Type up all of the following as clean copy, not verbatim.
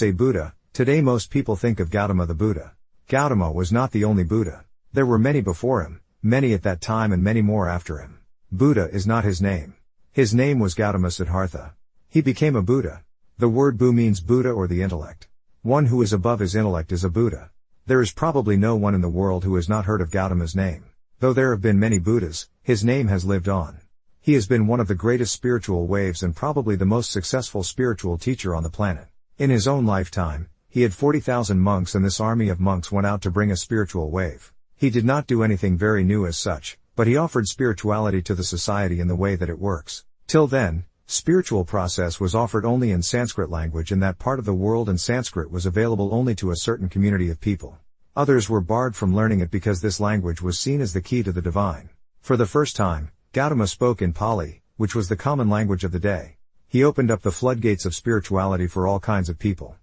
Say Buddha, today most people think of Gautama the Buddha. Gautama was not the only Buddha. There were many before him, many at that time and many more after him. Buddha is not his name. His name was Gautama Siddhartha. He became a Buddha. The word Bu means Buddha or the intellect. One who is above his intellect is a Buddha. There is probably no one in the world who has not heard of Gautama's name. Though there have been many Buddhas, his name has lived on. He has been one of the greatest spiritual waves and probably the most successful spiritual teacher on the planet. In his own lifetime, he had 40,000 monks, and this army of monks went out to bring a spiritual wave. He did not do anything very new as such, but he offered spirituality to the society in the way that it works. Till then, spiritual process was offered only in Sanskrit language in that part of the world, and Sanskrit was available only to a certain community of people. Others were barred from learning it because this language was seen as the key to the divine. For the first time, Gautama spoke in Pali, which was the common language of the day. He opened up the floodgates of spirituality for all kinds of people.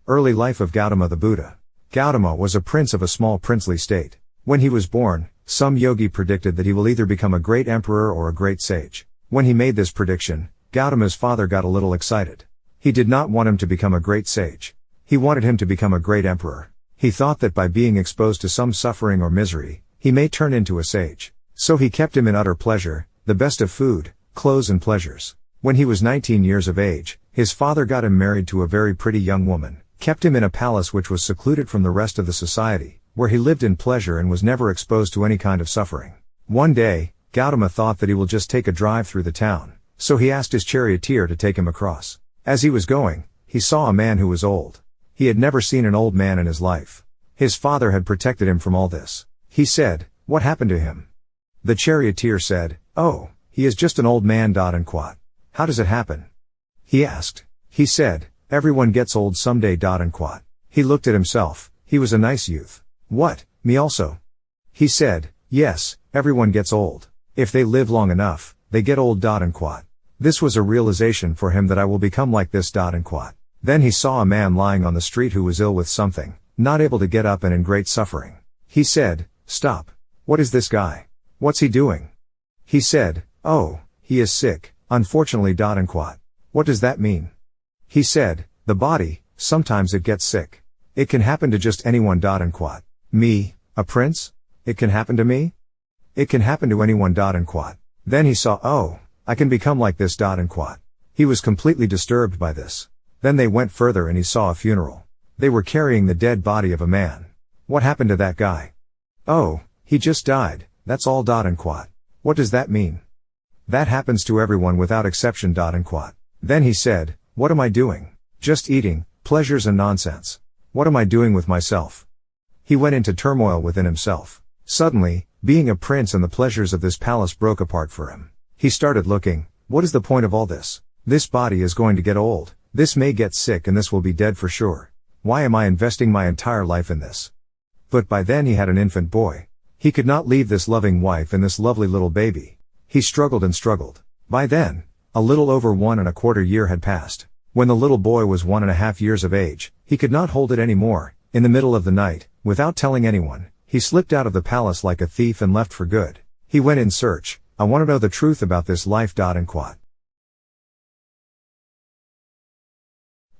Early life of Gautama the Buddha. Gautama was a prince of a small princely state. When he was born, some yogi predicted that he will either become a great emperor or a great sage. When he made this prediction, Gautama's father got a little excited. He did not want him to become a great sage. He wanted him to become a great emperor. He thought that by being exposed to some suffering or misery, he may turn into a sage. So he kept him in utter pleasure, the best of food, clothes and pleasures. When he was 19 years of age, his father got him married to a very pretty young woman, kept him in a palace which was secluded from the rest of the society, where he lived in pleasure and was never exposed to any kind of suffering. One day, Gautama thought that he will just take a drive through the town, so he asked his charioteer to take him across. As he was going, he saw a man who was old. He had never seen an old man in his life. His father had protected him from all this. He said, "What happened to him?" The charioteer said, "Oh, he is just an old man. And quat. How does it happen?" He asked. He said, "Everyone gets old someday. And quat." He looked at himself. He was a nice youth. "What, me also?" He said, "Yes, everyone gets old. If they live long enough, they get old. And quat." This was a realization for him that I will become like this. And quat. Then he saw a man lying on the street who was ill with something, not able to get up and in great suffering. He said, "Stop. What is this guy? What's he doing?" He said, "Oh, he is sick, unfortunately. And quat." "What does that mean?" He said, "The body, sometimes it gets sick. It can happen to just anyone. And quat." "Me, a prince? It can happen to me?" "It can happen to anyone. And quat." Then he saw, "Oh, I can become like this. And quat." He was completely disturbed by this. Then they went further and he saw a funeral. They were carrying the dead body of a man. "What happened to that guy?" "Oh, he just died, that's all. And quat." "What does that mean?" "That happens to everyone without exception. And quat." Then he said, "What am I doing? Just eating, pleasures and nonsense. What am I doing with myself?" He went into turmoil within himself. Suddenly, being a prince and the pleasures of this palace broke apart for him. He started looking, what is the point of all this? This body is going to get old, this may get sick, and this will be dead for sure. Why am I investing my entire life in this? But by then he had an infant boy. He could not leave this loving wife and this lovely little baby. He struggled and struggled. By then, a little over 1¼ year had passed. When the little boy was 1½ years of age, he could not hold it anymore. In the middle of the night, without telling anyone, he slipped out of the palace like a thief and left for good. He went in search. I want to know the truth about this life. And quat.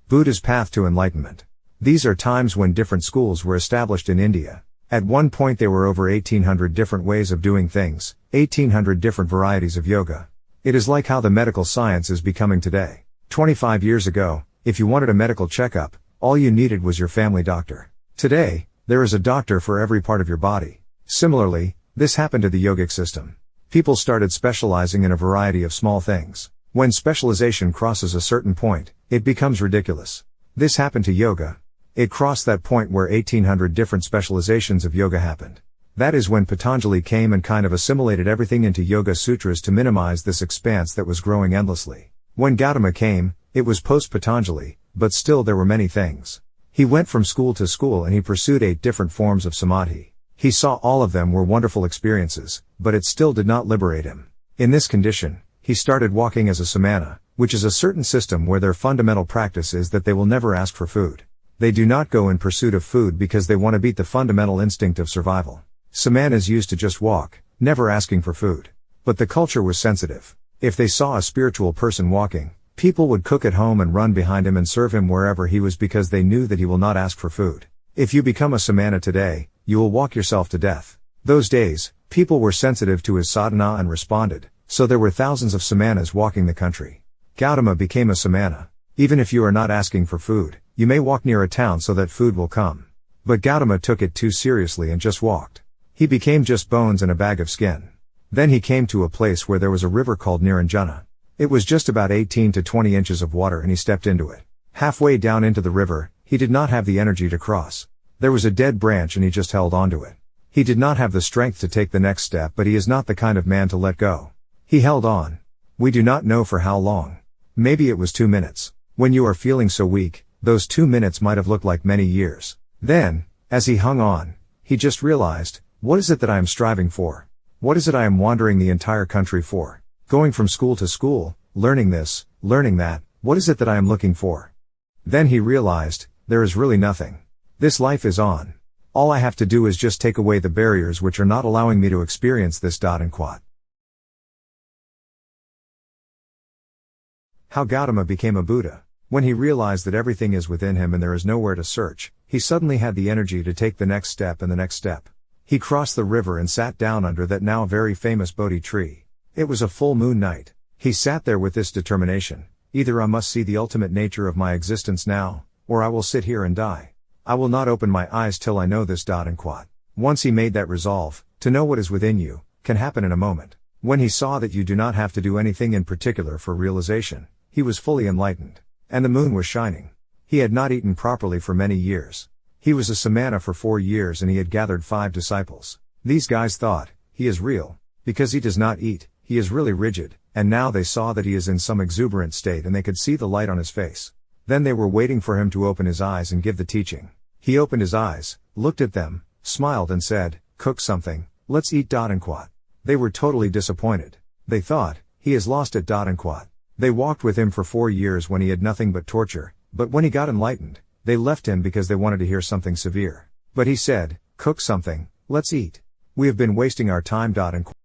Buddha's path to enlightenment. These are times when different schools were established in India. At one point there were over 1800 different ways of doing things, 1800 different varieties of yoga. It is like how the medical science is becoming today. 25 years ago, if you wanted a medical checkup, all you needed was your family doctor. Today, there is a doctor for every part of your body. Similarly, this happened to the yogic system. People started specializing in a variety of small things. When specialization crosses a certain point, it becomes ridiculous. This happened to yoga. It crossed that point where 1800 different specializations of yoga happened. That is when Patanjali came and kind of assimilated everything into Yoga Sutras to minimize this expanse that was growing endlessly. When Gautama came, it was post-Patanjali, but still there were many things. He went from school to school and he pursued 8 different forms of samadhi. He saw all of them were wonderful experiences, but it still did not liberate him. In this condition, he started walking as a samana, which is a certain system where their fundamental practice is that they will never ask for food. They do not go in pursuit of food because they want to beat the fundamental instinct of survival. Samanas used to just walk, never asking for food. But the culture was sensitive. If they saw a spiritual person walking, People would cook at home and run behind him and serve him wherever he was because they knew that he will not ask for food. If you become a samana today, you will walk yourself to death. Those days, people were sensitive to his sadhana and responded, so there were thousands of samanas walking the country. Gautama became a samana. Even if you are not asking for food, you may walk near a town so that food will come. But Gautama took it too seriously and just walked. He became just bones and a bag of skin. Then he came to a place where there was a river called Niranjana. It was just about 18 to 20 inches of water and he stepped into it. Halfway down into the river, he did not have the energy to cross. There was a dead branch and he just held onto it. He did not have the strength to take the next step, but he is not the kind of man to let go. He held on. We do not know for how long. Maybe it was 2 minutes. When you are feeling so weak, those 2 minutes might have looked like many years. Then, as he hung on, he just realized, what is it that I am striving for? What is it I am wandering the entire country for? Going from school to school, learning this, learning that, what is it that I am looking for? Then he realized, there is really nothing. This life is on. All I have to do is just take away the barriers which are not allowing me to experience this. And quote. How Gautama became a Buddha. When he realized that everything is within him and there is nowhere to search, he suddenly had the energy to take the next step and the next step. He crossed the river and sat down under that now very famous Bodhi tree. It was a full moon night. He sat there with this determination: either I must see the ultimate nature of my existence now, or I will sit here and die. I will not open my eyes till I know this. And quote. Once he made that resolve, to know what is within you, can happen in a moment. When he saw that you do not have to do anything in particular for realization, he was fully enlightened. And the moon was shining. He had not eaten properly for many years. He was a samana for 4 years and he had gathered 5 disciples. These guys thought, he is real. Because he does not eat, he is really rigid, and now they saw that he is in some exuberant state and they could see the light on his face. Then they were waiting for him to open his eyes and give the teaching. He opened his eyes, looked at them, smiled and said, "Cook something, let's eat." And quote. They were totally disappointed. They thought, he has lost it. And quote. They walked with him for 4 years when he had nothing but torture, but when he got enlightened, they left him because they wanted to hear something severe. But he said, "Cook something, let's eat. We have been wasting our time." And